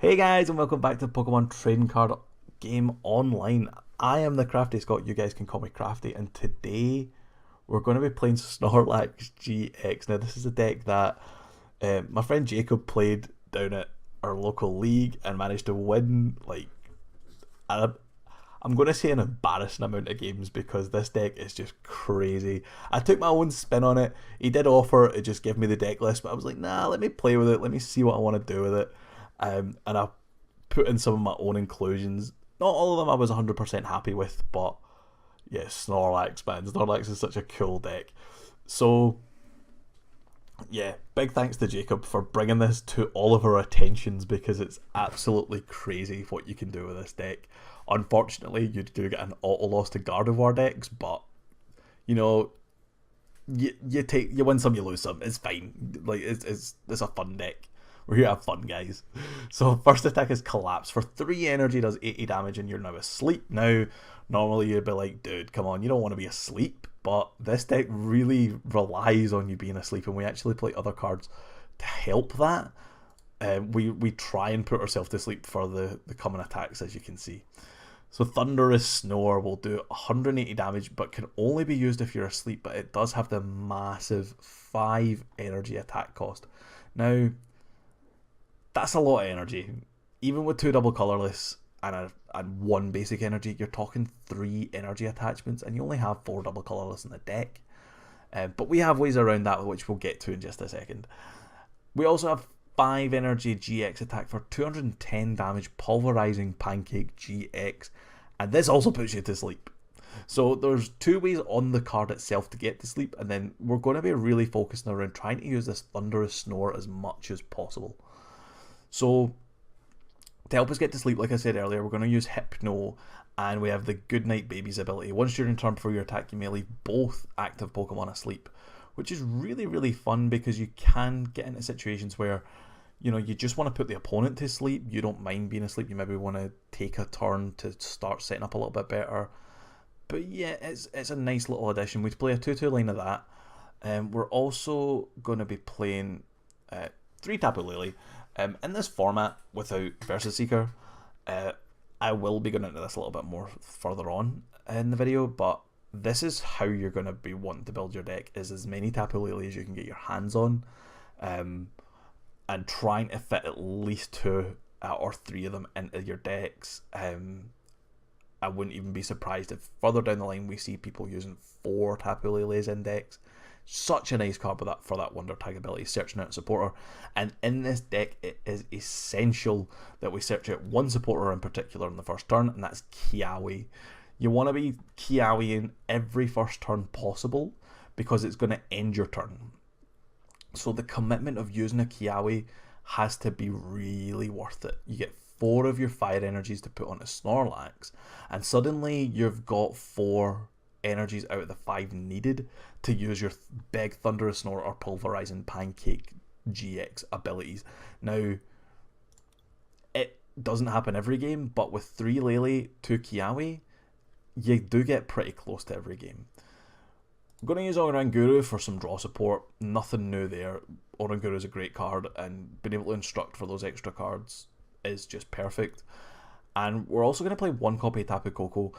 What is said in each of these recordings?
Hey guys, and welcome back to Pokemon Trading Card Game Online. I am TheCraftyScot, you guys can call me Crafty, and today we're going to be playing Snorlax GX. Now this is a deck that my friend Jacob played down at our local league and managed to win, like, I'm going to say an embarrassing amount of games because this deck is just crazy. I took my own spin on it. He did offer to just give me the deck list, but I was like, nah, let me play with it, let me see what I want to do with it. And I put in some of my own inclusions. Not all of them I was 100% happy with, but yeah, Snorlax, man. Snorlax is such a cool deck. So, yeah, big thanks to Jacob for bringing this to all of our attentions because it's absolutely crazy what you can do with this deck. Unfortunately, you do get an auto loss to Gardevoir decks, but, you know, you win some, you lose some. It's fine. Like, it's a fun deck. We're here to have fun, guys. So first attack is Collapse. For 3 energy, does 80 damage, and you're now asleep. Now, normally you'd be like, dude, come on, you don't want to be asleep. But this deck really relies on you being asleep, and we actually play other cards to help that. We try and put ourselves to sleep for the common attacks, as you can see. So Thunderous Snore will do 180 damage, but can only be used if you're asleep, but it does have the massive 5 energy attack cost. Now, that's a lot of energy. Even with 2 double colourless and 1 basic energy, you're talking 3 energy attachments, and you only have 4 double colourless in the deck. But we have ways around that, which we'll get to in just a second. We also have 5 energy GX attack for 210 damage, Pulverizing Pancake GX, and this also puts you to sleep. So there's 2 ways on the card itself to get to sleep, and then we're going to be really focusing around trying to use this Thunderous Snore as much as possible. So, to help us get to sleep, like I said earlier, we're going to use Hypno, and we have the Goodnight Babies ability. Once during turn before your attack, you may leave both active Pokemon asleep, which is really, really fun because you can get into situations where, you know, you just want to put the opponent to sleep. You don't mind being asleep. You maybe want to take a turn to start setting up a little bit better. But yeah, it's a nice little addition. We'd play a 2-2 line of that. We're also going to be playing 3 Tapu Lele. In this format, without Versus Seeker, I will be going into this a little bit more further on in the video, but this is how you're going to be wanting to build your deck, is as many Tapu Lele as you can get your hands on, and trying to fit at least 2 or 3 of them into your decks. I wouldn't even be surprised if further down the line we see people using 4 Tapu Leles in decks. Such a nice card for that Wonder Tag ability, searching out a supporter. And in this deck, it is essential that we search out one supporter in particular in the first turn, and that's Kiawe. You want to be Kiawe in every first turn possible because it's going to end your turn. So the commitment of using a Kiawe has to be really worth it. You get 4 of your fire energies to put onto Snorlax, and suddenly you've got 4 energies out of the 5 needed to use your big Thunderous Snore or Pulverizing Pancake GX abilities. Now, it doesn't happen every game, but with 3 Lele, 2 Kiawe, you do get pretty close to every game. I'm going to use Oranguru for some draw support. Nothing new there. Oranguru is a great card, and being able to instruct for those extra cards is just perfect. And we're also going to play 1 copy of Tapu Koko.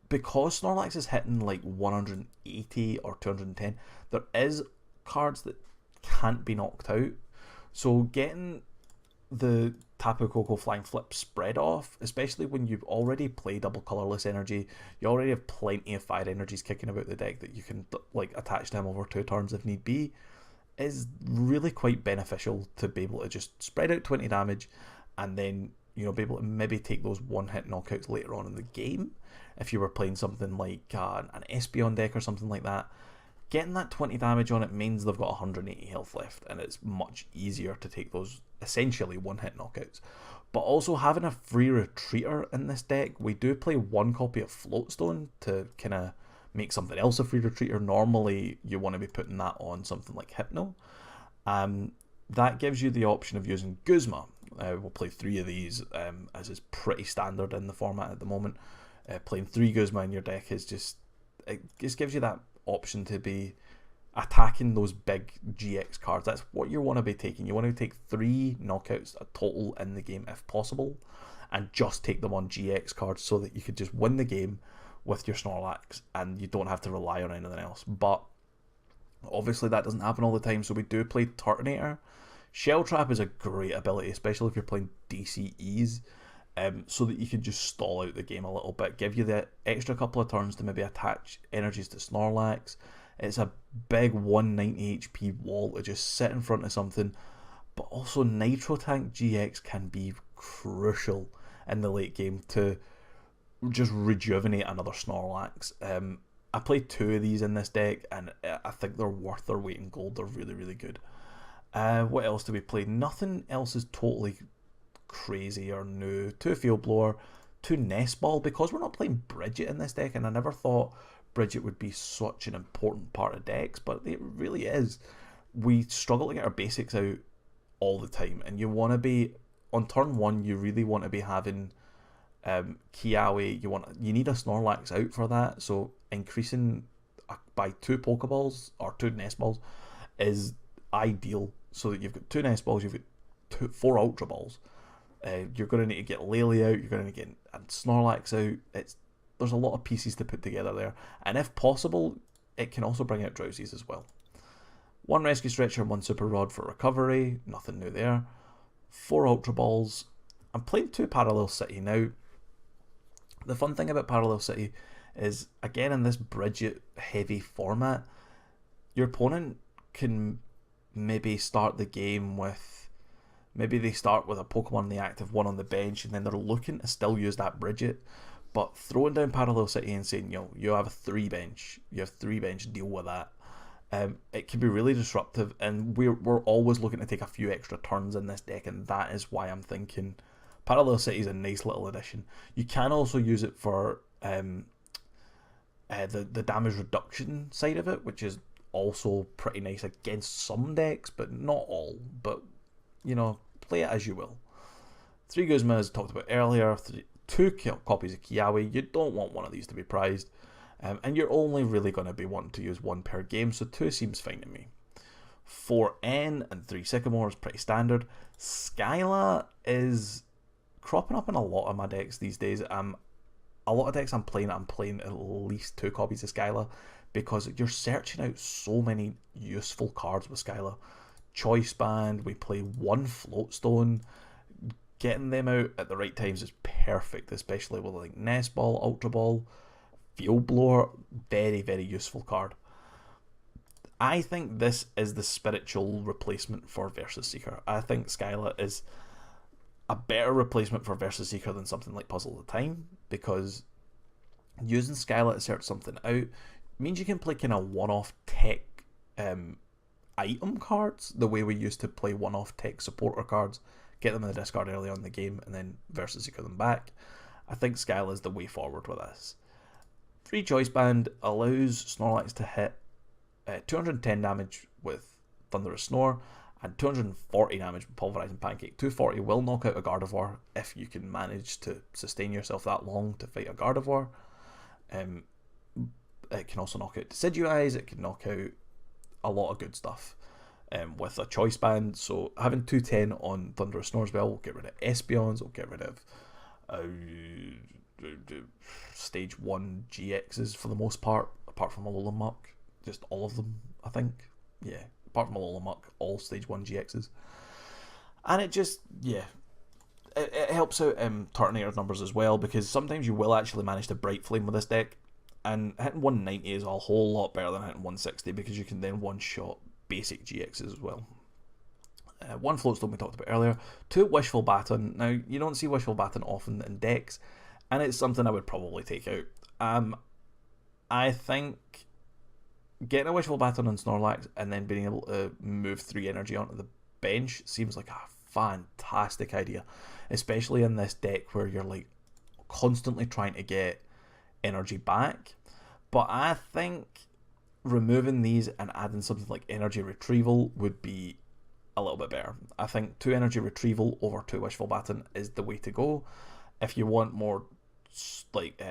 Because Snorlax is hitting like 180 or 210, there is cards that can't be knocked out. So getting the Tapu Koko Flying Flip spread off, especially when you've already played double colourless energy, you already have plenty of fire energies kicking about the deck that you can like attach them over 2 turns if need be, is really quite beneficial to be able to just spread out 20 damage and then, you know, be able to maybe take those 1-hit knockouts later on in the game. If you were playing something like an Espeon deck or something like that, getting that 20 damage on it means they've got 180 health left, and it's much easier to take those essentially 1-hit knockouts. But also having a free retreater in this deck, we do play 1 copy of Floatstone to kind of make something else a free retreater. Normally you want to be putting that on something like Hypno. That gives you the option of using Guzma. We'll play 3 of these, as is pretty standard in the format at the moment. Playing 3 Guzma in your deck is just, it just gives you that option to be attacking those big GX cards. That's what you want to be taking. You want to take 3 knockouts a total in the game if possible, and just take them on GX cards so that you could just win the game with your Snorlax and you don't have to rely on anything else. But obviously that doesn't happen all the time, so we do play Turtonator. Shell Trap is a great ability, especially if you're playing DCEs, so that you can just stall out the game a little bit, give you the extra couple of turns to maybe attach energies to Snorlax. It's a big 190 HP wall to just sit in front of something, but also Nitro Tank GX can be crucial in the late game to just rejuvenate another Snorlax. I played 2 of these in this deck, and I think they're worth their weight in gold. They're really, really good. What else do we play? Nothing else is totally crazy or new. 2 Field Blower, 2 Nest Ball, because we're not playing Bridget in this deck, and I never thought Bridget would be such an important part of decks, but it really is. We struggle to get our basics out all the time, and you want to be, on turn 1, you really want to be having Kiawe. You need a Snorlax out for that, so increasing by 2 Pokeballs or 2 Nest Balls is ideal, so that you've got 2 Nest Balls, you've got 4 Ultra Balls. You're going to need to get Lily out, you're going to get Snorlax out. There's a lot of pieces to put together there, and if possible, it can also bring out Drowsies as well. 1 Rescue Stretcher, 1 Super Rod for recovery, nothing new there. 4 Ultra Balls. I'm playing 2 Parallel City now. The fun thing about Parallel City is, again, in this Bridget heavy format, your opponent can maybe start the game with, maybe they start with a Pokemon in the active, 1 on the bench, and then they're looking to still use that Bridget, but throwing down Parallel City and saying, you have a 3 bench, deal with that. It can be really disruptive, and we're always looking to take a few extra turns in this deck, and that is why I'm thinking Parallel City is a nice little addition. You can also use it for the damage reduction side of it, which is also pretty nice against some decks, but not all. But, play it as you will. 3 Guzma, as talked about earlier, 2 copies of Kiawe. You don't want one of these to be prized. And you're only really going to be wanting to use 1 per game, so 2 seems fine to me. 4 N and 3 Sycamore is pretty standard. Skyla is cropping up in a lot of my decks these days. A lot of decks I'm playing at least 2 copies of Skyla, because you're searching out so many useful cards with Skyla. Choice Band, we play 1 Floatstone. Getting them out at the right times is perfect, especially with like Nest Ball, Ultra Ball, Field Blower. Very, very useful card. I think this is the spiritual replacement for Versus Seeker. I think Skyla is a better replacement for Versus Seeker than something like Puzzle of the Time, because using Skyla to search something out means you can play kind of one-off tech item cards, the way we used to play one-off tech supporter cards, get them in the discard early on in the game, and then Versus Seeker them back. I think Skyla is the way forward with this. 3 Choice Band allows Snorlax to hit 210 damage with Thunderous Snore, and 240 damage with Pulverizing Pancake. 240 will knock out a Gardevoir if you can manage to sustain yourself that long to fight a Gardevoir. It can also knock out Decidueyes, it can knock out a lot of good stuff with a Choice Band. So having 210 on Thunderous Snore as well will get rid of Espeons, will get rid of Stage 1 GXs for the most part, apart from Alolan Muck. Just all of them, I think. Yeah, apart from Alolan Muck, all Stage 1 GXs. And it just, it helps out Turtonator's numbers as well, because sometimes you will actually manage to Bright Flame with this deck, and hitting 190 is a whole lot better than hitting 160, because you can then one-shot basic GXs as well. 1 Floatstone we talked about earlier. 2 Wishful Baton. Now, you don't see Wishful Baton often in decks, and it's something I would probably take out. I think getting a Wishful Baton on Snorlax and then being able to move 3 energy onto the bench seems like a fantastic idea, especially in this deck where you're like constantly trying to get energy back. But I think removing these and adding something like energy retrieval would be a little bit better. I think 2 energy retrieval over 2 Wishful Baton is the way to go. If you want more like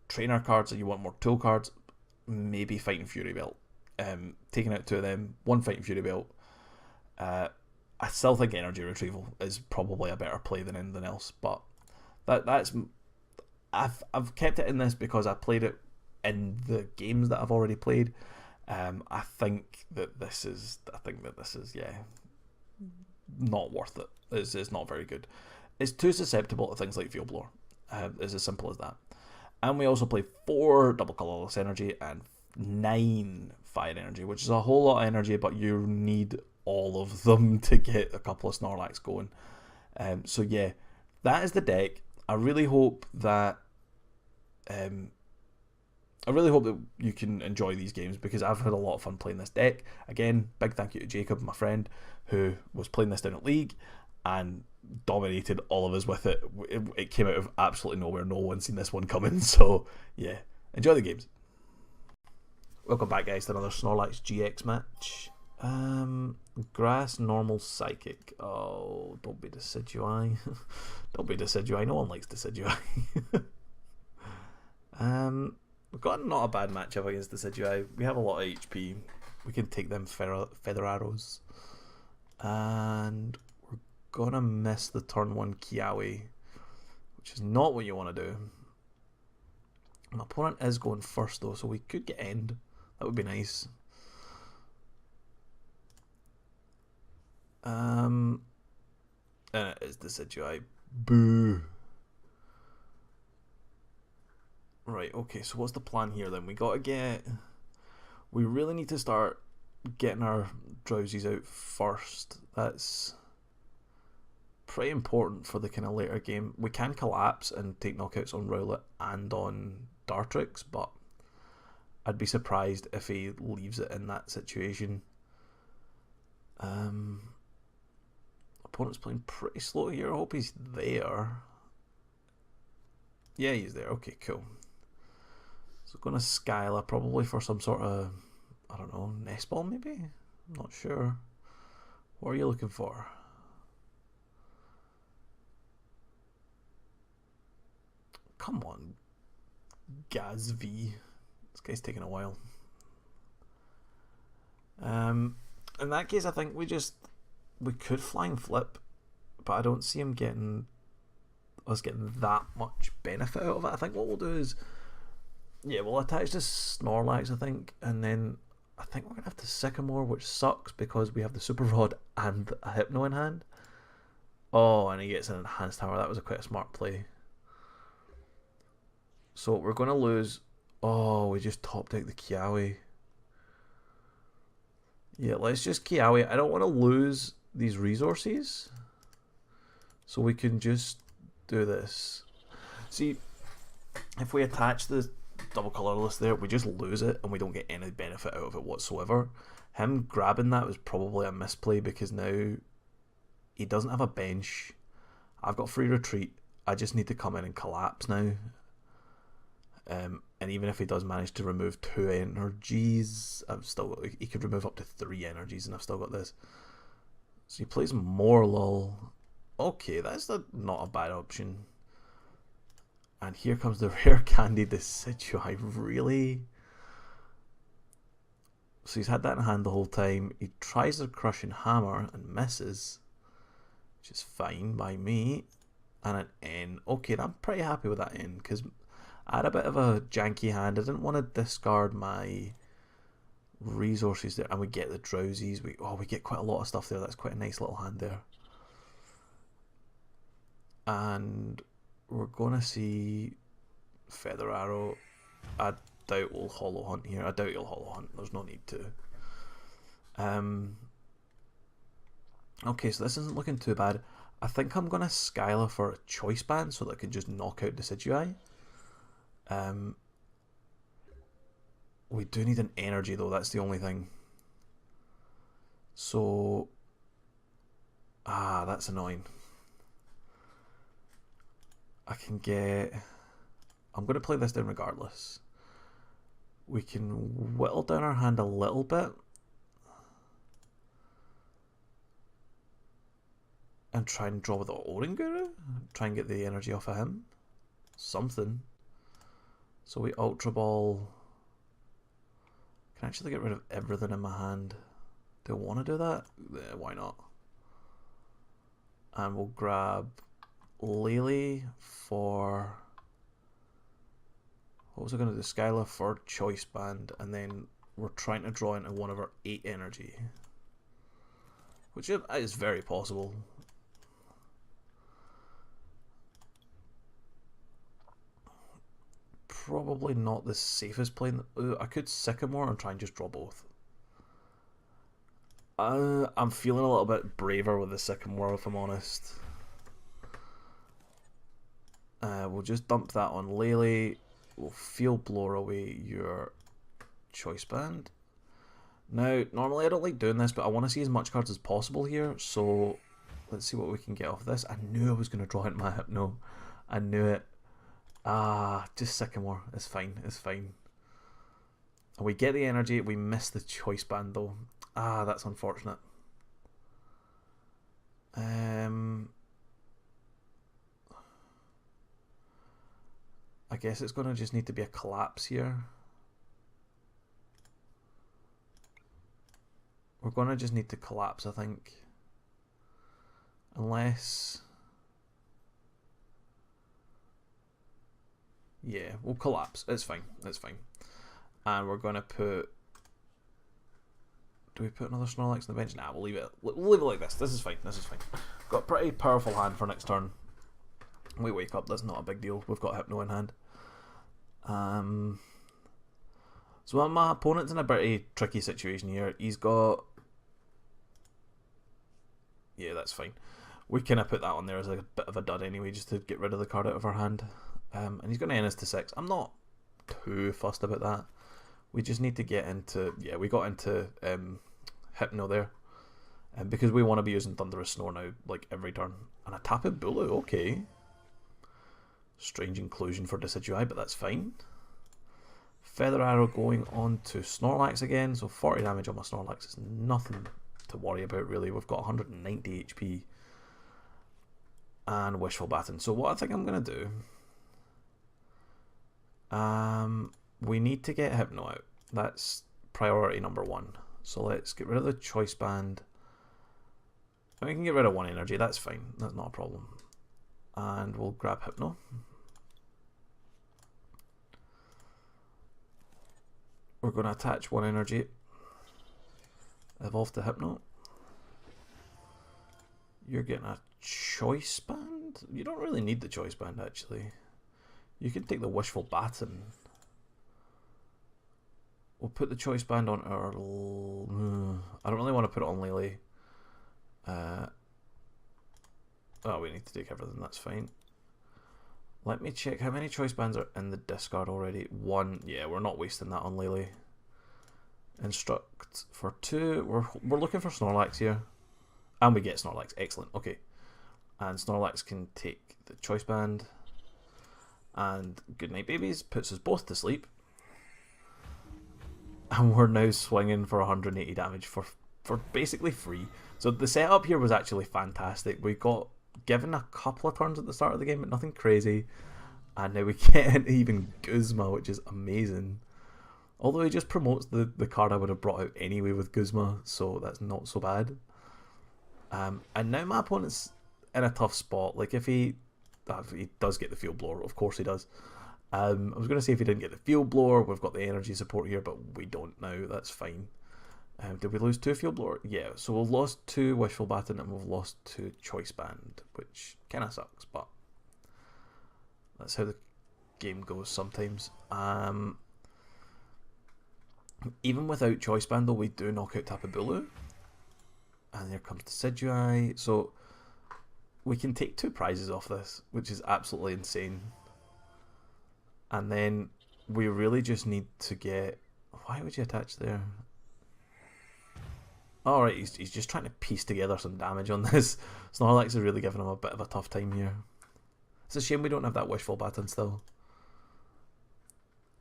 trainer cards and you want more tool cards, maybe Fighting Fury Belt taking out 2 of them, 1 Fighting Fury Belt. I still think Energy Retrieval is probably a better play than anything else, but that's I've kept it in this because I played it in the games that I've already played. I think that this is not worth it. It's not very good. It's too susceptible to things like Field Blower. It's as simple as that. And we also play 4 double colorless energy and 9 fire energy, which is a whole lot of energy, but you need all of them to get a couple of Snorlax going. So yeah, that is the deck. I really hope that you can enjoy these games because I've had a lot of fun playing this deck. Again, big thank you to Jacob, my friend, who was playing this down at League and dominated all of us with it. It came out of absolutely nowhere. No one's seen this one coming. So yeah, enjoy the games. Welcome back, guys, to another Snorlax GX match. Grass, normal, psychic. Oh, don't be Decidueye. Don't be Decidueye. No one likes Decidueye. We've got not a bad matchup against Decidueye. We have a lot of HP. We can take them feather arrows. And we're gonna miss the turn 1 Kiawe, which is not what you want to do. My opponent is going first though, so we could get end. That would be nice. And it is Decidueye. Boo. Right, okay, so what's the plan here then? We really need to start getting our Drowsies out first. That's pretty important for the kind of later game. We can collapse and take knockouts on Rowlet and on Dartrix, but I'd be surprised if he leaves it in that situation. Opponent's playing pretty slow here. I hope he's there. Yeah, he's there. Okay, cool. So going to Skyla probably for some sort of, I don't know, Nest Ball maybe? I'm not sure. What are you looking for? Come on, Gaz V. This guy's taking a while. In that case, I think we could Flying Flip, but I don't see him getting that much benefit out of it. I think what we'll do is, yeah, we'll attach this Snorlax, I think, and then I think we're gonna have to Sycamore, which sucks because we have the Super Rod and a Hypno in hand. Oh, and he gets an Enhanced Hammer. That was quite a smart play. So we're gonna lose. Oh, we just topped out the Kiawe. Yeah, let's just Kiawe. I don't want to lose these resources, so we can just do this. See, if we attach the double colorless there, we just lose it and we don't get any benefit out of it whatsoever. Him grabbing that was probably a misplay because now he doesn't have a bench. I've got free retreat. I just need to come in and collapse now. And even if he does manage to remove 2 energies, he could remove up to 3 energies, and I've still got this. So he plays more lol. Okay, that's not a bad option. And here comes the rare candy Decidueye. Really? So he's had that in hand the whole time. He tries the Crushing Hammer and misses, which is fine by me. And an N. Okay, I'm pretty happy with that N because I had a bit of a janky hand. I didn't want to discard my resources there. And we get the Drowsies. We get quite a lot of stuff there. That's quite a nice little hand there. And we're going to see Feather Arrow. I doubt we'll Hollow Hunt here. I doubt he'll Hollow Hunt. There's no need to. Okay, so this isn't looking too bad. I think I'm going to Skyla for a Choice Band so that I can just knock out Decidueye. We do need an energy though, that's the only thing. So that's annoying. I'm going to play this down regardless. We can whittle down our hand a little bit and try and draw with the Oranguru. Try and get the energy off of him. Something. So we Ultra Ball Can I actually get rid of everything in my hand? Do I want to do that? Yeah, why not? And we'll grab Lily for... What was I going to do? Skyla for Choice Band, and then we're trying to draw into one of our 8 energy. Which is very possible. Probably not the safest play. I could Sycamore and try and just draw both. I'm feeling a little bit braver with the Sycamore, if I'm honest. We'll just dump that on Lele. We'll Field Blower away your Choice Band. Now, normally I don't like doing this, but I want to see as much cards as possible here, so let's see what we can get off this. I knew I was going to draw into my Hypno. I knew it. Just Sycamore. It's fine. It's fine. And we get the energy. We miss the Choice Band, though. That's unfortunate. I guess it's going to just need to be a collapse here. We're going to just need to collapse, I think. Unless... Yeah, we'll collapse. It's fine. It's fine. And we're going to put... Do we put another Snorlax on the bench? Nah, we'll leave it. We'll leave it like this. This is fine. This is fine. Got a pretty powerful hand for next turn. We wake up. That's not a big deal. We've got Hypno in hand. So my opponent's in a pretty tricky situation here. He's got... Yeah, that's fine. We kind of put that on there as a bit of a dud anyway, just to get rid of the card out of our hand. And he's going to end us to 6. I'm not too fussed about that. We just need to get into... Yeah, we got into Hypno there. Because we want to be using Thunderous Snore now, like every turn. And a Tapu Bulu, okay. Strange inclusion for Decidueye, but that's fine. Feather Arrow going on to Snorlax again. So 40 damage on my Snorlax is nothing to worry about, really. We've got 190 HP. And Wishful Baton. So what I think I'm going to do... we need to get Hypno out. That's priority number 1. So let's get rid of the Choice Band. And we can get rid of 1 energy. That's fine. That's not a problem. And we'll grab Hypno. We're going to attach 1 energy. Evolve to Hypno. You're getting a Choice Band? You don't really need the Choice Band, actually. You can take the Wishful Baton. We'll put the Choice Band on our... I don't really want to put it on Lele. Oh, we need to take everything, that's fine. Let me check how many Choice Bands are in the discard already. 1, yeah, we're not wasting that on Lele. Instruct for 2, we're looking for Snorlax here. And we get Snorlax, excellent, okay. And Snorlax can take the Choice Band. And Goodnight Babies puts us both to sleep. And we're now swinging for 180 damage for basically free. So the setup here was actually fantastic. We got given a couple of turns at the start of the game, but nothing crazy. And now we get even Guzma, which is amazing. Although he just promotes the card I would have brought out anyway with Guzma, so that's not so bad. And now my opponent's in a tough spot. Like if he does get the Field Blower, of course he does. I was going to say if he didn't get the Field Blower, we've got the energy support here, but we don't now. That's fine. Did we lose 2 Field Blower? Yeah, so we've lost 2 Wishful Baton and we've lost 2 Choice Band, which kind of sucks, but that's how the game goes sometimes. Even without Choice Band, though, we do knock out Tapu Bulu. And here comes Decidueye. So we can take 2 prizes off this, which is absolutely insane. And then we really just need to get... Why would you attach there? Alright, he's just trying to piece together some damage on this. Snorlax is really giving him a bit of a tough time here. It's a shame we don't have that Wishful Baton still.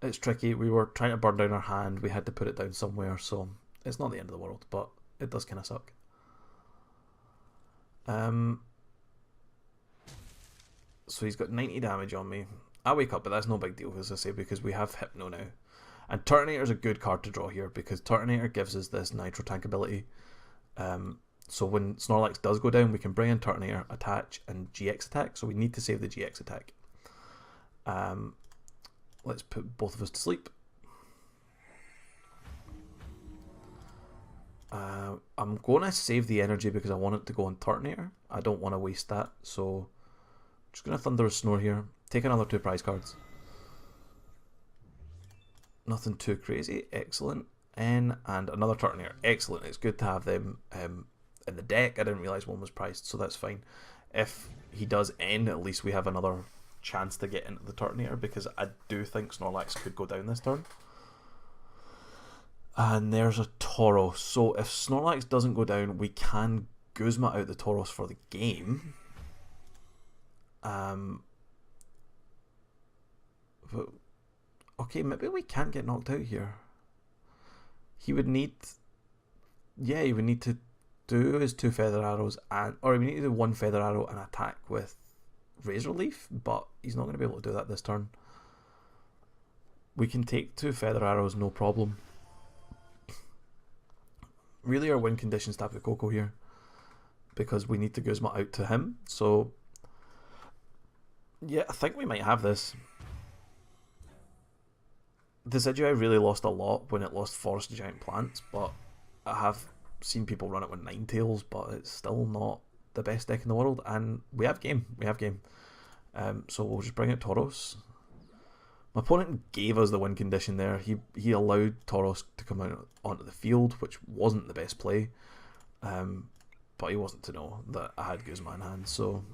It's tricky. We were trying to burn down our hand. We had to put it down somewhere, so it's not the end of the world, but it does kind of suck. So he's got 90 damage on me. I wake up, but that's no big deal, as I say, because we have Hypno now. And Turtonator is a good card to draw here because Turtonator gives us this Nitro Tank ability. So when Snorlax does go down, we can bring in Turtonator, attach, and GX attack. So we need to save the GX attack. Let's put both of us to sleep. I'm going to save the energy because I want it to go on Turtonator. I don't want to waste that. So I'm just going to Thunderous Snore here. Take another 2 prize cards. Nothing too crazy. Excellent. And another Turtonator. Excellent. It's good to have them in the deck. I didn't realise one was priced, so that's fine. If he does N, at least we have another chance to get into the Turtonator, because I do think Snorlax could go down this turn. And there's a Tauros. So if Snorlax doesn't go down, we can Guzma out the Tauros for the game. But, okay, maybe we can't get knocked out here. He would need... Yeah, he would need to do his 2 Feather Arrows, or he would need to do 1 Feather Arrow and attack with Razor Leaf, but he's not going to be able to do that this turn. We can take 2 Feather Arrows, no problem. Really, our win conditions Tapu Koko here, because we need to Guzma out to him. So, yeah, I think we might have this. The Decidueye really lost a lot when it lost Forest Giant Plants, but I have seen people run it with Ninetales, but it's still not the best deck in the world, and we have game. So we'll just bring out Tauros. My opponent gave us the win condition there. He allowed Tauros to come out onto the field, which wasn't the best play, but he wasn't to know that I had Guzma in hand, so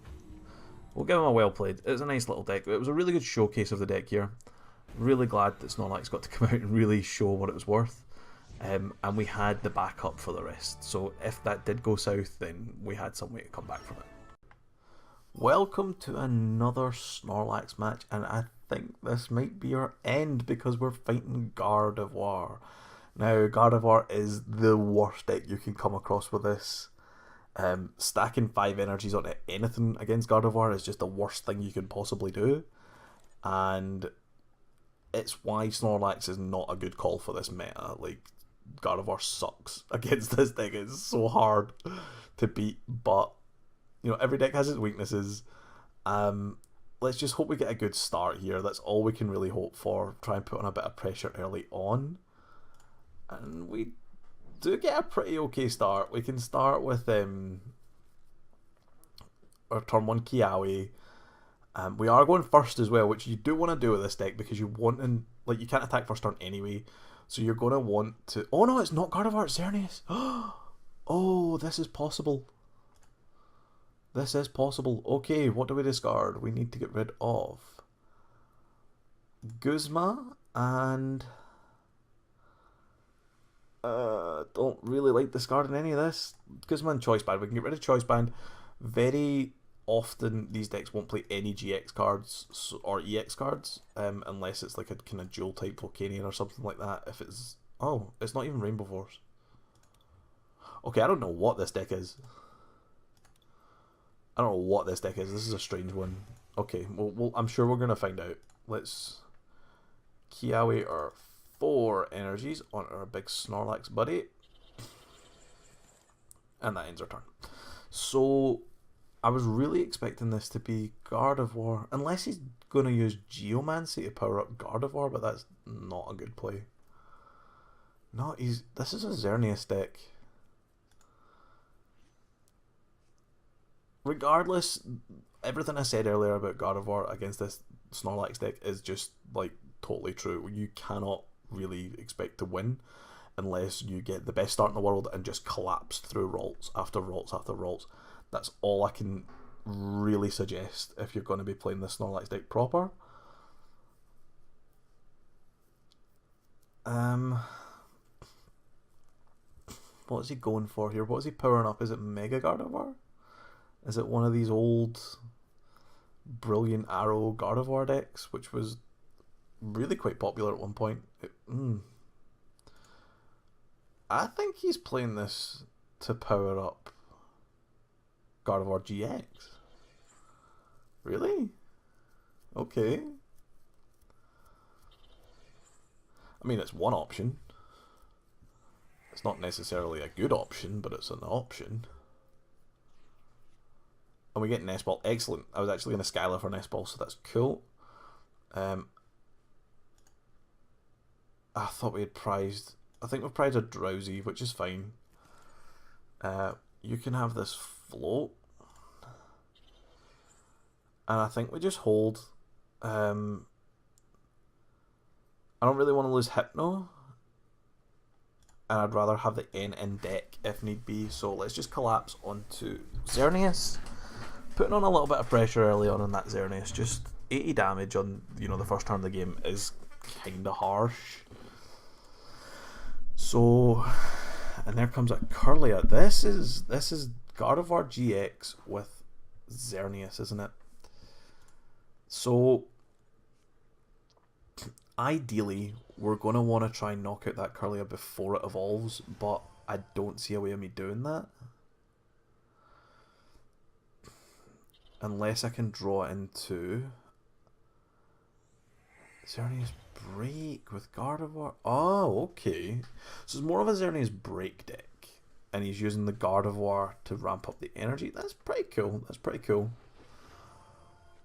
we'll give him a well played. It's a nice little deck. It was a really good showcase of the deck here. Really glad that Snorlax got to come out and really show what it was worth. And we had the backup for the rest. So if that did go south, then we had some way to come back from it. Welcome to another Snorlax match, and I think this might be our end because we're fighting Gardevoir. Now, Gardevoir is the worst deck you can come across with this. Stacking 5 energies onto anything against Gardevoir is just the worst thing you can possibly do. And it's why Snorlax is not a good call for this meta. Like, Gardevoir sucks against this deck. It's so hard to beat, but you know, every deck has its weaknesses. Let's just hope we get a good start here. That's all we can really hope for. Try and put on a bit of pressure early on, and we do get a pretty okay start. We can start with our turn 1 Kiawe. We are going first as well, which you do want to do with this deck because you want to, like, you can't attack first turn anyway, so you're going to want to... Oh no, it's not Gardevoir, it's Xerneas. Oh, this is possible. This is possible. Okay, what do we discard? We need to get rid of Guzma and... don't really like discarding any of this. Guzma and Choice Band. We can get rid of Choice Band. Very often these decks won't play any GX cards or EX cards unless it's like a kind of dual type Volcanion or something like that. If it's... Oh, it's not even Rainbow Force. Okay, I don't know what this deck is. I don't know what this deck is. This is a strange one. Okay, well I'm sure we're going to find out. Let's Kiawe our 4 energies on our big Snorlax buddy. And that ends our turn. So I was really expecting this to be Gardevoir, unless he's going to use Geomancy to power up Gardevoir, but that's not a good play. No, this is a Xerneas deck. Regardless, everything I said earlier about Gardevoir against this Snorlax deck is just like totally true. You cannot really expect to win unless you get the best start in the world and just collapse through Ralts after Ralts after Ralts. That's all I can really suggest if you're going to be playing this Snorlax deck proper. What is he going for here? What is he powering up? Is it Mega Gardevoir? Is it one of these old Brilliant Arrow Gardevoir decks, which was really quite popular at one point? I think he's playing this to power up Gardevoir GX. Really? Okay. I mean, it's one option. It's not necessarily a good option, but it's an option. And we get Nest Ball. Excellent. I was actually going to Skylar for Nest Ball, so that's cool. I thought we had prized... I think we've prized a Drowsy, which is fine. You can have this float. And I think we just hold... I don't really want to lose Hypno. And I'd rather have the N in deck if need be. So let's just collapse onto Xerneas. Putting on a little bit of pressure early on in that Xerneas. Just 80 damage on, you know, the first turn of the game is kind of harsh. So, and there comes a Kirlia. This is Gardevoir GX with Xerneas, isn't it? So, ideally, we're going to want to try and knock out that Kirlia before it evolves, but I don't see a way of me doing that. Unless I can draw into Xerneas Break with Gardevoir. Oh, okay. So it's more of a Xerneas Break deck. And he's using the Gardevoir to ramp up the energy. That's pretty cool. That's pretty cool.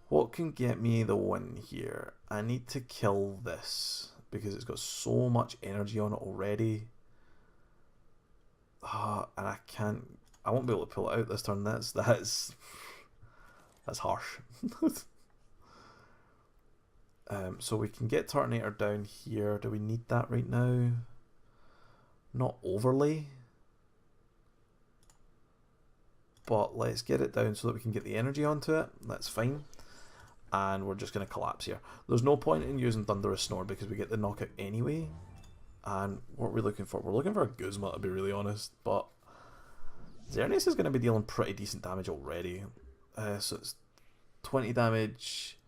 What can get me the win here? I need to kill this because it's got so much energy on it already. And I can't... I won't be able to pull it out this turn. That's harsh. So we can get Turtonator down here. Do we need that right now? Not overly. But let's get it down so that we can get the energy onto it. That's fine. And we're just going to collapse here. There's no point in using Thunderous Snore because we get the knockout anyway. And what are we looking for? We're looking for a Guzma, to be really honest. But Xerneas is going to be dealing pretty decent damage already. So it's 20 damage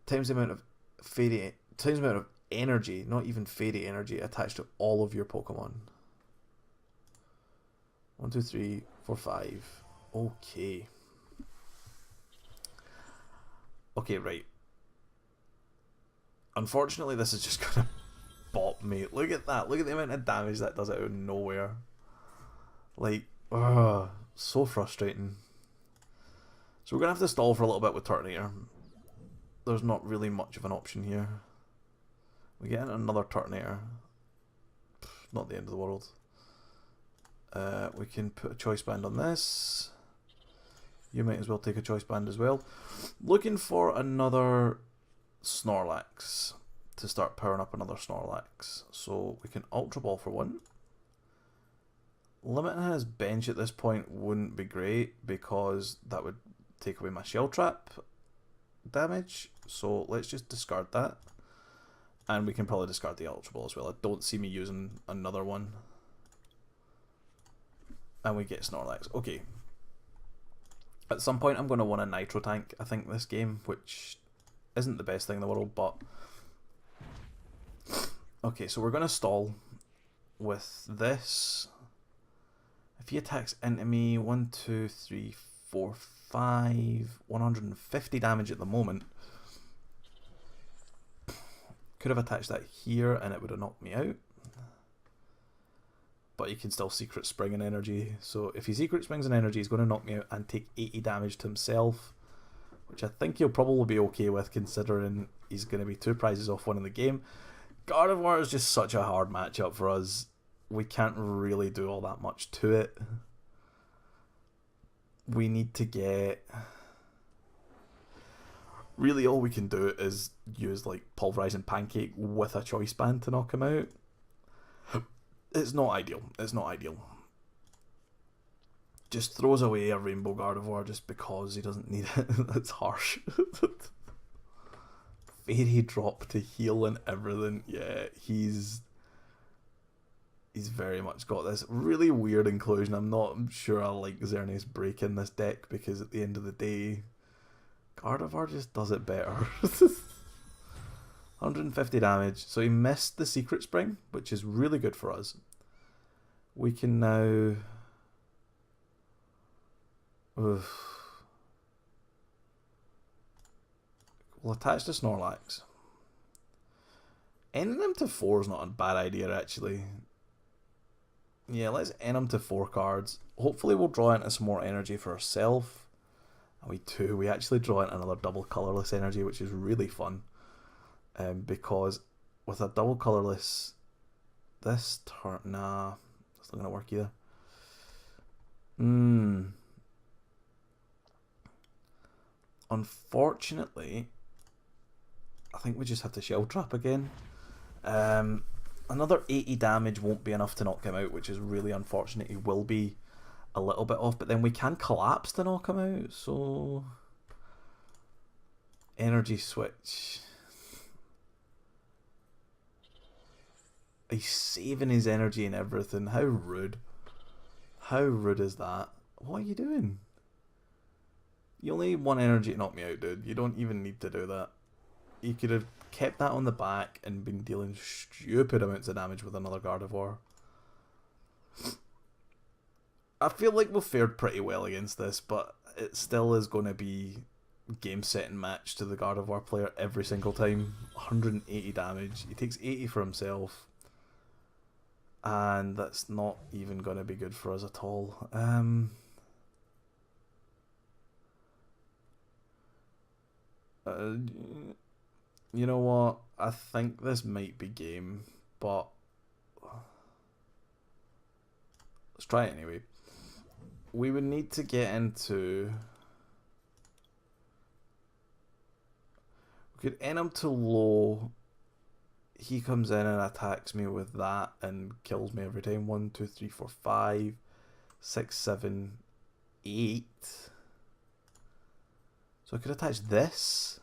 times the amount of fairy, times the amount of energy, not even fairy energy, attached to all of your Pokemon. 1, 2, 3, 4, 5. Okay. Okay, right. Unfortunately, this is just gonna bop me. Look at that. Look at the amount of damage that does out of nowhere. Like, so frustrating. So we're gonna have to stall for a little bit with Turtonator. There's not really much of an option here. We get another Turtonator. Not the end of the world. We can put a Choice Band on this. You might as well take a Choice Band as well. Looking for another Snorlax to start powering up another Snorlax. So we can Ultra Ball for one. Limiting his bench at this point wouldn't be great because that would take away my Shell Trap damage. So let's just discard that. And we can probably discard the Ultra Ball as well. I don't see me using another one. And we get Snorlax. Okay. At some point I'm going to want a Nitro Tank, I think, this game, which isn't the best thing in the world, but... Okay, so we're going to stall with this. If he attacks into me, 1, 2, 3, 4, 5, 150 damage at the moment. Could have attached that here and it would have knocked me out. But he can still Secret Spring and energy. So if he Secret Springs and energy, he's going to knock me out and take 80 damage to himself. Which I think he'll probably be okay with, considering he's going to be 2 prizes off winning the game. Gardevoir is just such a hard matchup for us. We can't really do all that much to it. We need to get... Really all we can do is use like Pulverizing Pancake with a Choice Band to knock him out. It's not ideal. It's not ideal. Just throws away a Rainbow Gardevoir just because he doesn't need it. That's harsh. Fairy Drop to heal and everything. Yeah, he's very much got this really weird inclusion. I'm not sure I like Xerneas Break in this deck because at the end of the day, Gardevoir just does it better. 150 damage. So he missed the Secret Spring, which is really good for us. We can now... We'll attach the Snorlax. Ending them to 4 is not a bad idea, actually. Yeah, let's end them to 4 cards. Hopefully we'll draw into some more energy for ourselves. And we actually draw into another double colourless energy, which is really fun. Because with a double colourless, this turn, nah, it's not going to work either. Unfortunately, I think we just have to Shell Trap again. Another 80 damage won't be enough to knock him out, which is really unfortunate. He will be a little bit off, but then we can collapse to knock him out, so... Energy switch. He's saving his energy and everything. How rude. How rude is that? What are you doing? You only need 1 energy to knock me out, dude. You don't even need to do that. You could have kept that on the back and been dealing stupid amounts of damage with another Gardevoir. I feel like we've fared pretty well against this, but it still is going to be game setting match to the Gardevoir player every single time. 180 damage. He takes 80 for himself. And that's not even going to be good for us at all. You know what? I think this might be game, but let's try it anyway. We would need to get into... We could end him to low. He comes in and attacks me with that and kills me every time. 1, 2, 3, 4, 5, 6, 7, 8. So I could attach this,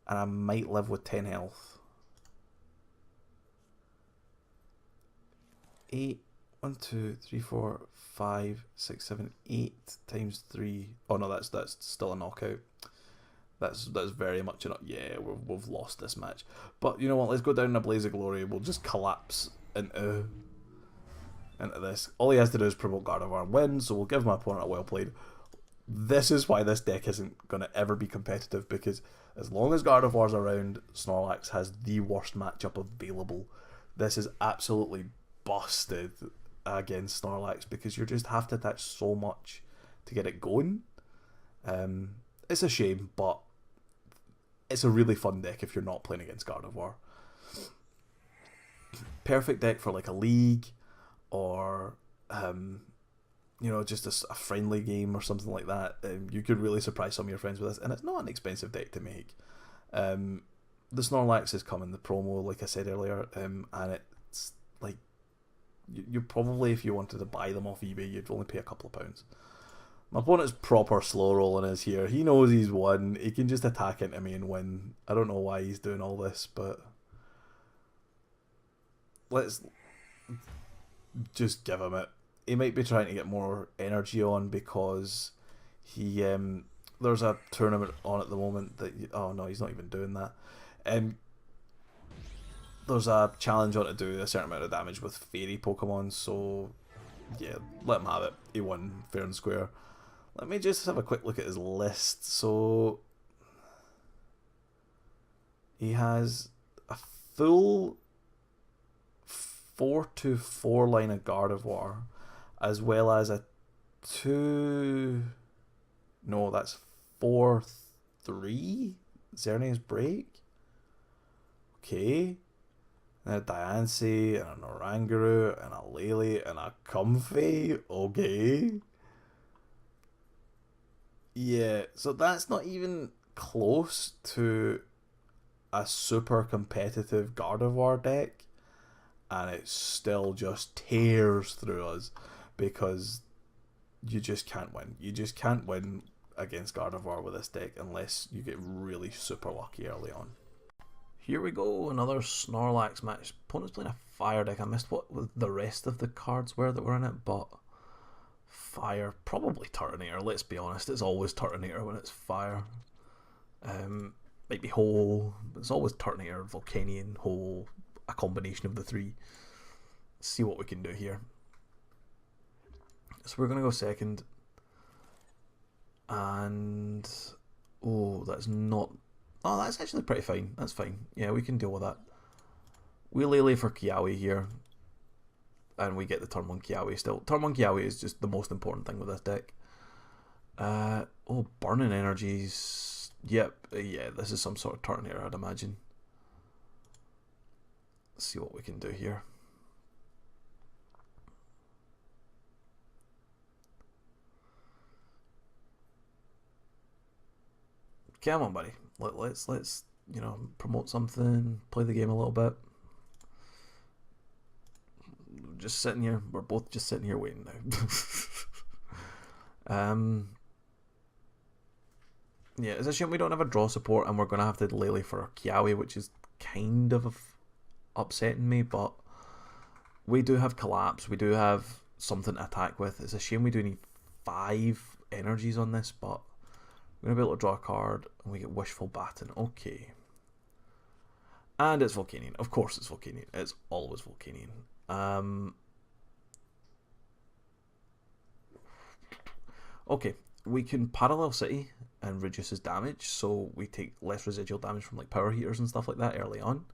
and I might live with 10 health. 8, 1, 2, 3, 4, 5, 6, 7, 8 times 3. Oh no, that's still a knockout. That's very much enough. Yeah, we've lost this match. But you know what? Let's go down in a blaze of glory. We'll just collapse into this. All he has to do is promote Gardevoir and win, so we'll give my opponent a well played. This is why this deck isn't going to ever be competitive, because as long as Gardevoir's around, Snorlax has the worst matchup available. This is absolutely busted against Snorlax, because you just have to attach so much to get it going. It's a shame, but it's a really fun deck if you're not playing against Gardevoir. Perfect deck for like a league, or you know, just a friendly game or something like that. You could really surprise some of your friends with this, and it's not an expensive deck to make. The Snorlax is coming, the promo, like I said earlier, and it's like you probably, if you wanted to buy them off eBay, you'd only pay a couple of pounds. My opponent's proper slow rolling is here. He knows he's won. He can just attack into me and win. I don't know why he's doing all this, but let's just give him it. He might be trying to get more energy on because he there's a tournament on at the moment that oh no, he's not even doing that. There's a challenge on to do a certain amount of damage with fairy Pokemon, so yeah, let him have it. He won fair and square. Let me just have a quick look at his list. So he has a full 4-4 line of Gardevoir, as well as a 4-3 Xerneas Break. Okay. And a Diancie, and an Oranguru, and a Lele, and a Comfey. Okay. Yeah, so that's not even close to a super competitive Gardevoir deck, and it still just tears through us because you just can't win. You just can't win against Gardevoir with this deck unless you get really super lucky early on. Here we go, another Snorlax match. Opponent's playing a fire deck. I missed what the rest of the cards were that were in it, but fire, probably Turtonator, let's be honest. It's always Turtonator when it's fire. Might be Hole, but it's always Turtonator, Volcanion, Hole, a combination of the three. Let's see what we can do here. So we're going to go second. And oh, that's not... Oh, that's actually pretty fine. That's fine. Yeah, we can deal with that. We Lele for Kiawe here, and we get the turn 1 Kiawe still. Turn 1 Kiawe is just the most important thing with this deck. Oh, burning energies. Yep, yeah, this is some sort of turn here, I'd imagine. Let's see what we can do here. Come on, buddy. Let's you know, promote something, play the game a little bit. Just sitting here. We're both just sitting here waiting now. Yeah, it's a shame we don't have a draw support, and we're gonna have to Lele for our Kiawe, which is kind of upsetting me. But we do have Collapse. We do have something to attack with. It's a shame we do need 5 energies on this, but we're going to be able to draw a card, and we get Wishful Baton. Okay. And it's Volcanion. Of course it's Volcanion. It's always Volcanion. Okay, we can Parallel City and reduce his damage, so we take less residual damage from like power heaters and stuff like that early on,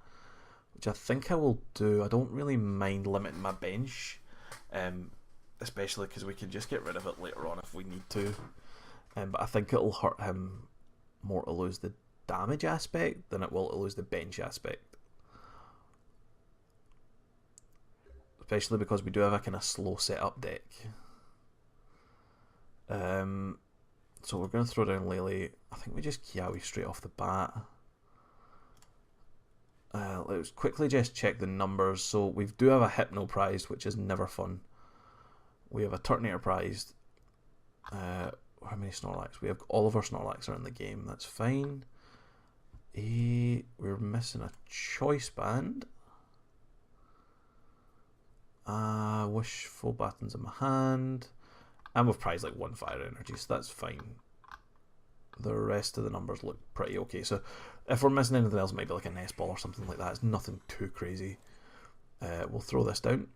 which I think I will do. I don't really mind limiting my bench, especially because we can just get rid of it later on if we need to. But I think it'll hurt him more to lose the damage aspect than it will to lose the bench aspect. Especially because we do have a kind of slow setup deck. So we're going to throw down Lele. I think we just Kiawe straight off the bat. Let's quickly just check the numbers. So we do have a Hypno prized, which is never fun. We have a Turtonator prized. How many Snorlax? We have all of our Snorlax are in the game. That's fine. We're missing a Choice Band. Wishful Baton's in my hand. And we've prized like 1 fire energy, so that's fine. The rest of the numbers look pretty okay. So if we're missing anything else, maybe like a nest ball or something like that. It's nothing too crazy. We'll throw this down.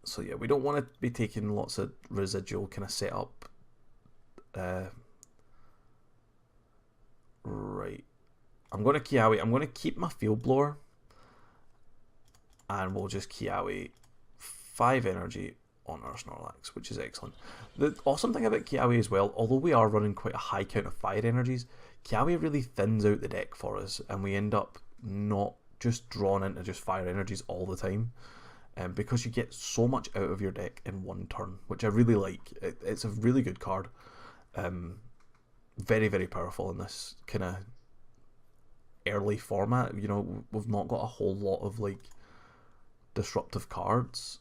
So yeah, we don't want to be taking lots of residual kind of setup. Right. I'm going to Kiawe. I'm going to keep my Field Blower. And we'll just Kiawe 5 energy on our Snorlax, which is excellent. The awesome thing about Kiawe as well, although we are running quite a high count of fire energies, Kiawe really thins out the deck for us, and we end up not just drawn into just fire energies all the time. Because you get so much out of your deck in one turn, which I really like. It's a really good card. Very, very powerful in this kind of early format. You know, we've not got a whole lot of like disruptive cards.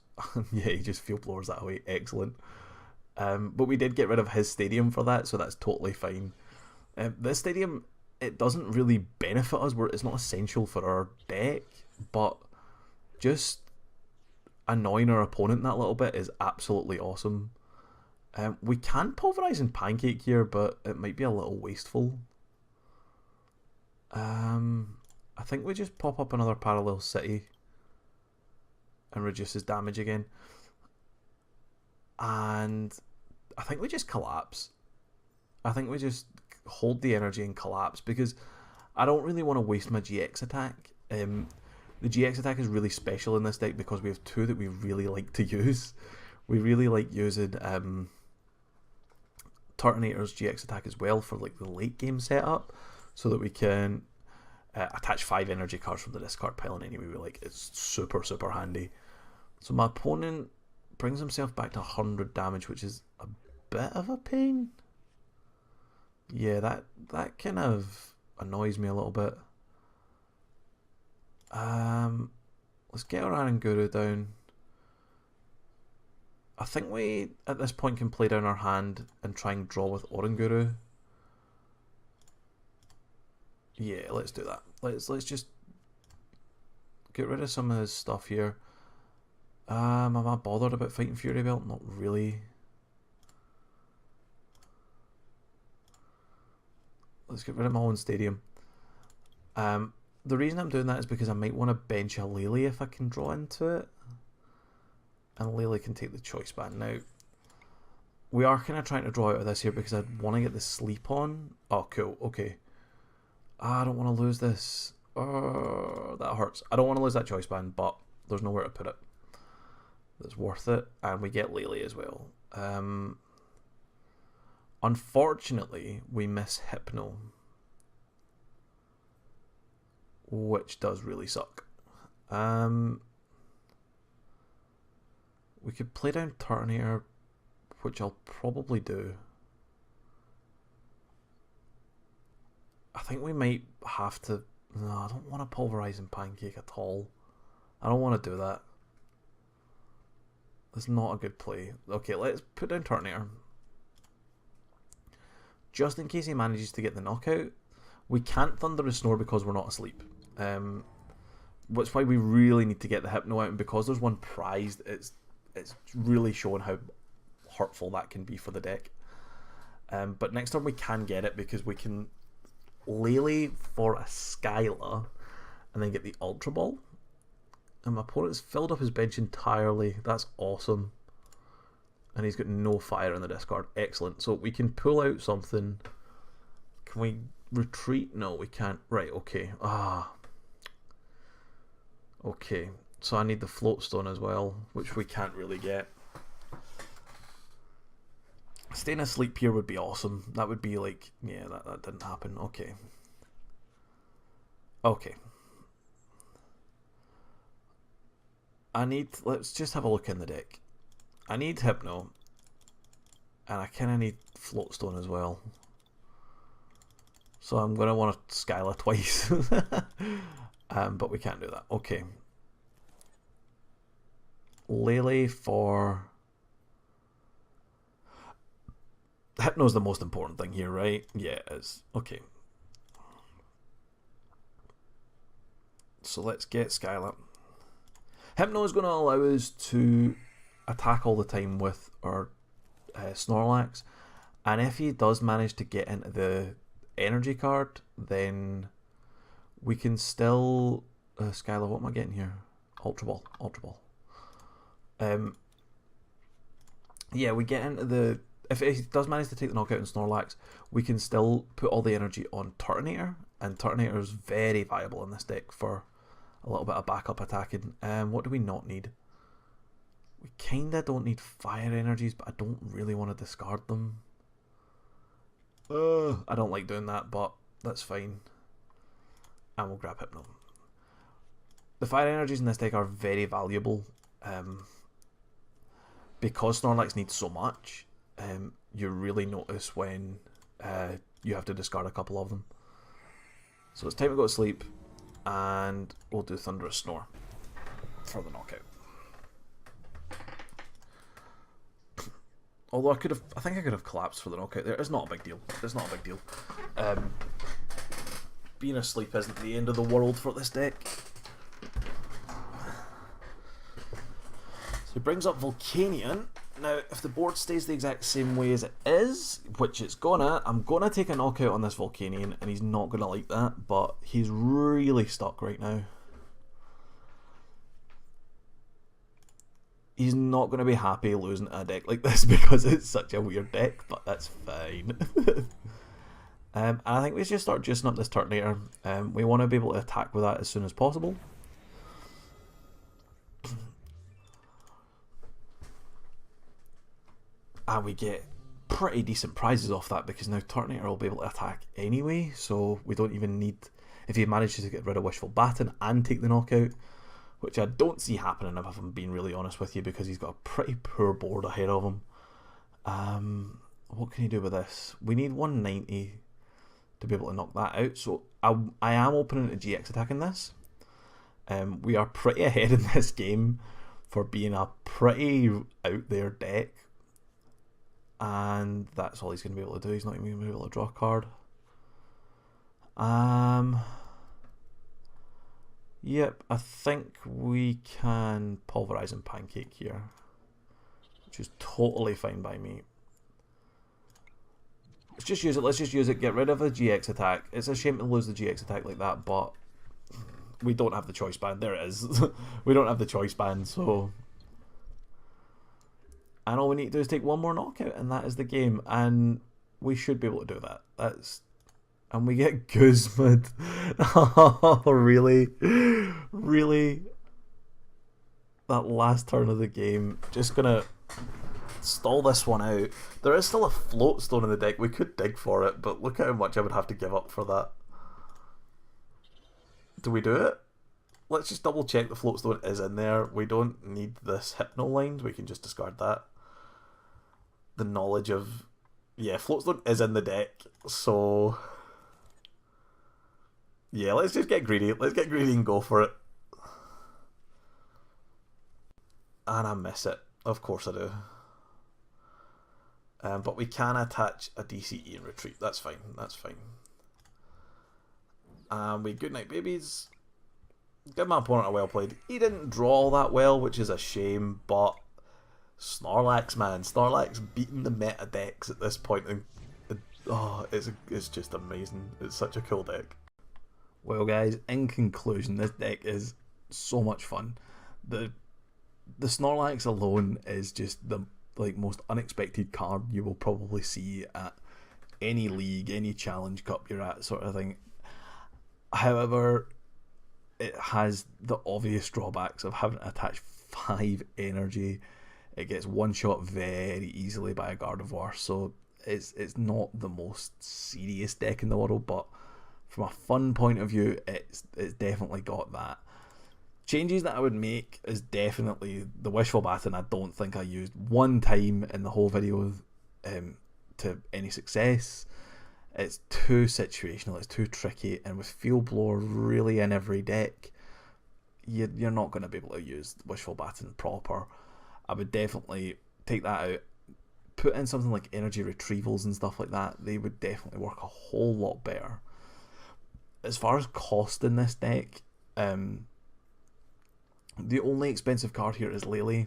Yeah, he just Field Blowers that away. Excellent. But we did get rid of his stadium for that, so that's totally fine. This stadium, it doesn't really benefit us. It's not essential for our deck, but just annoying our opponent that little bit is absolutely awesome. We can Pulverize and Pancake here, but it might be a little wasteful. I think we just pop up another Parallel City and reduce his damage again. And I think we just Collapse. I think we just hold the energy and Collapse, because I don't really want to waste my GX attack. The GX attack is really special in this deck because we have 2 that we really like to use. We really like using Turtonator's GX attack as well for like the late game setup, so that we can attach 5 energy cards from the discard pile in any way we like. It's super, super handy. So my opponent brings himself back to 100 damage, which is a bit of a pain. Yeah, that kind of annoys me a little bit. Let's get our Aranguru down. I think we at this point can play down our hand and try and draw with Oranguru. Yeah, let's do that. Let's just get rid of some of his stuff here. Am I bothered about fighting Fury Belt? Not really. Let's get rid of my own stadium. The reason I'm doing that is because I might want to bench a Lele if I can draw into it. And Lele can take the Choice Band. Now, we are kind of trying to draw out of this here because I want to get the sleep on. Oh, cool. Okay. I don't want to lose this. That hurts. I don't want to lose that choice band, but there's nowhere to put it that's worth it. And we get Lele as well. Unfortunately, we miss Hypno, which does really suck. We could play down Turtonator, which I'll probably do. I think we might have to... No, I don't want a Pulverizing Pancake at all. I don't want to do that. That's not a good play. Okay, let's put down Turtonator. Just in case he manages to get the knockout. We can't Thunder and Snore because we're not asleep. Which is why we really need to get the Hypno out, and because there's one prized, it's really showing how hurtful that can be for the deck. But next turn we can get it because we can Lele for a Skyla and then get the Ultra Ball. And my opponent's filled up his bench entirely. That's awesome. And he's got no fire in the discard. Excellent. So we can pull out something. Can we retreat? No, we can't. Right, okay. Okay. So I need the Float Stone as well, which we can't really get. Staying asleep here would be awesome. That would be like... Yeah, that didn't happen. Okay. Okay. I need... Let's just have a look in the deck. I need Hypno, and I kind of need Float Stone as well. So I'm going to want to Skyla twice. But we can't do that. Okay. Lele for... Hypno's the most important thing here, right? Yeah, it is. Okay. So let's get Skyla. Hypno is going to allow us to attack all the time with our Snorlax, and if he does manage to get into the energy card, then we can still Skyla, what am I getting here? Ultra Ball. Yeah, we get into the... If he does manage to take the knockout in Snorlax, we can still put all the energy on Turtonator, and Turtonator is very viable in this deck for a little bit of backup attacking. What do we not need? We kinda don't need fire energies, but I don't really want to discard them. I don't like doing that, but that's fine. And we'll grab Hypno. The fire energies in this deck are very valuable. Because Snorlax needs so much, you really notice when you have to discard a couple of them. So it's time to go to sleep, and we'll do Thunderous Snore for the knockout. Although I think I could have collapsed for the knockout there. It's not a big deal. It's not a big deal. Being asleep isn't the end of the world for this deck. So he brings up Volcanion. Now, if the board stays the exact same way as it is, which it's gonna, I'm gonna take a knockout on this Volcanion, and he's not gonna like that, but he's really stuck right now. He's not going to be happy losing a deck like this because it's such a weird deck, but that's fine. I think we should start juicing up this Turtonator. We want to be able to attack with that as soon as possible. And we get pretty decent prizes off that because now Turtonator will be able to attack anyway, so we don't even need... If he manages to get rid of Wishful Baton and take the knockout, which I don't see happening if I'm being really honest with you, because he's got a pretty poor board ahead of him. What can he do with this? We need 190 to be able to knock that out, so I am opening a GX attack in this. We are pretty ahead in this game for being a pretty out there deck, and that's all he's going to be able to do. He's not even going to be able to draw a card. Yep, I think we can Pulverizing Pancake here, which is totally fine by me. Let's just use it, get rid of the GX attack. It's a shame to lose the GX attack like that, but we don't have the choice band. There it is. We don't have the choice band, so... And all we need to do is take one more knockout, and that is the game, and we should be able to do that. And we get Guzman. Oh, really? Really? That last turn of the game. Just gonna stall this one out. There is still a float stone in the deck. We could dig for it, but look at how much I would have to give up for that. Do we do it? Let's just double check the float stone is in there. We don't need this hypno line. We can just discard that. The knowledge of... Yeah, float stone is in the deck. So... yeah, let's just get greedy. Let's get greedy and go for it. And I miss it. Of course I do. But we can attach a DCE and retreat. That's fine. That's fine. And we goodnight babies. Give my opponent a well played. He didn't draw that well, which is a shame, but Snorlax, man. Snorlax beating the meta decks at this point. And oh, it's just amazing. It's such a cool deck. Well guys, in conclusion, this deck is so much fun. The Snorlax alone is just the most unexpected card you will probably see at any league, any challenge cup you're at, sort of thing. However, it has the obvious drawbacks of having to attach 5 energy. It gets one shot very easily by a Gardevoir, so it's not the most serious deck in the world, but from a fun point of view, it's definitely got that. Changes that I would make is definitely the Wishful Baton. I don't think I used one time in the whole video to any success. It's too situational, it's too tricky, and with Field Blower really in every deck, you're not going to be able to use Wishful Baton proper. I would definitely take that out, put in something like energy retrievals and stuff like that. They would definitely work a whole lot better. As far as cost in this deck, the only expensive card here is Lele,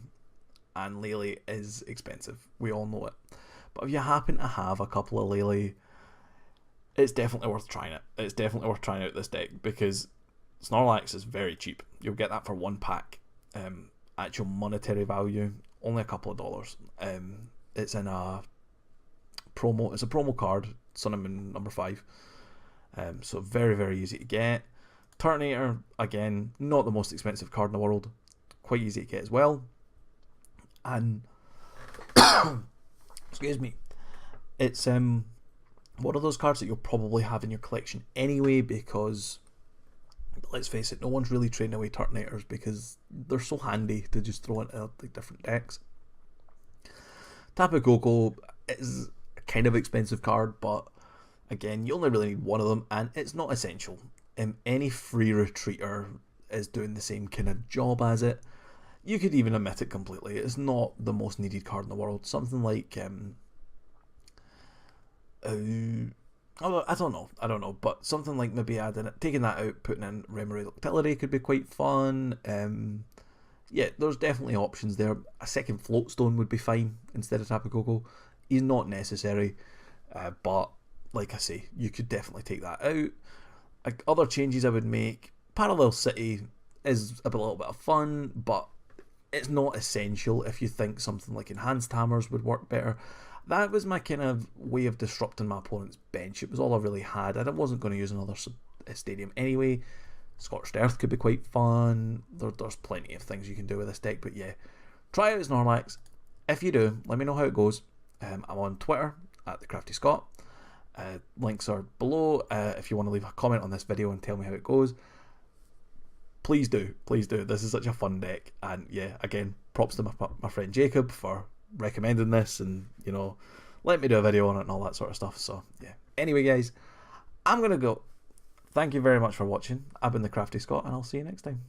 and Lele is expensive. We all know it. But if you happen to have a couple of Lele, it's definitely worth trying it. It's definitely worth trying out this deck because Snorlax is very cheap. You'll get that for 1 pack. Actual monetary value, only a couple of dollars. It's in a promo. It's a promo card, Sun and Moon number 5. So very, very easy to get. Turtonator, again, not the most expensive card in the world. Quite easy to get as well. And excuse me, it's one of those cards that you'll probably have in your collection anyway, because let's face it, no one's really trading away Turtonators because they're so handy to just throw into like different decks. Tapu Koko is a kind of expensive card, but again, you only really need one of them, and it's not essential. Any free retreater is doing the same kind of job as it. You could even omit it completely. It's not the most needed card in the world. Something like I don't know, but something like maybe taking that out, putting in Remoraid Ductility could be quite fun. Yeah, there's definitely options there. A second Float Stone would be fine instead of Tapu Koko. He's not necessary, but like I say, you could definitely take that out. Like, other changes I would make, Parallel City is a little bit of fun, but it's not essential. If you think something like Enhanced Hammers would work better, that was my kind of way of disrupting my opponent's bench. It was all I really had, and I wasn't going to use another stadium anyway. Scorched Earth could be quite fun. There's plenty of things you can do with this deck, but yeah, try out Snorlax. If you do, let me know how it goes. I'm on Twitter at TheCraftyScot. Links are below. If you want to leave a comment on this video and tell me how it goes, please do. Please do. This is such a fun deck, and yeah, again, props to my friend Jacob for recommending this and, you know, let me do a video on it and all that sort of stuff. So yeah, anyway guys, I'm gonna go. Thank you very much for watching. I've been TheCraftyScot, and I'll see you next time.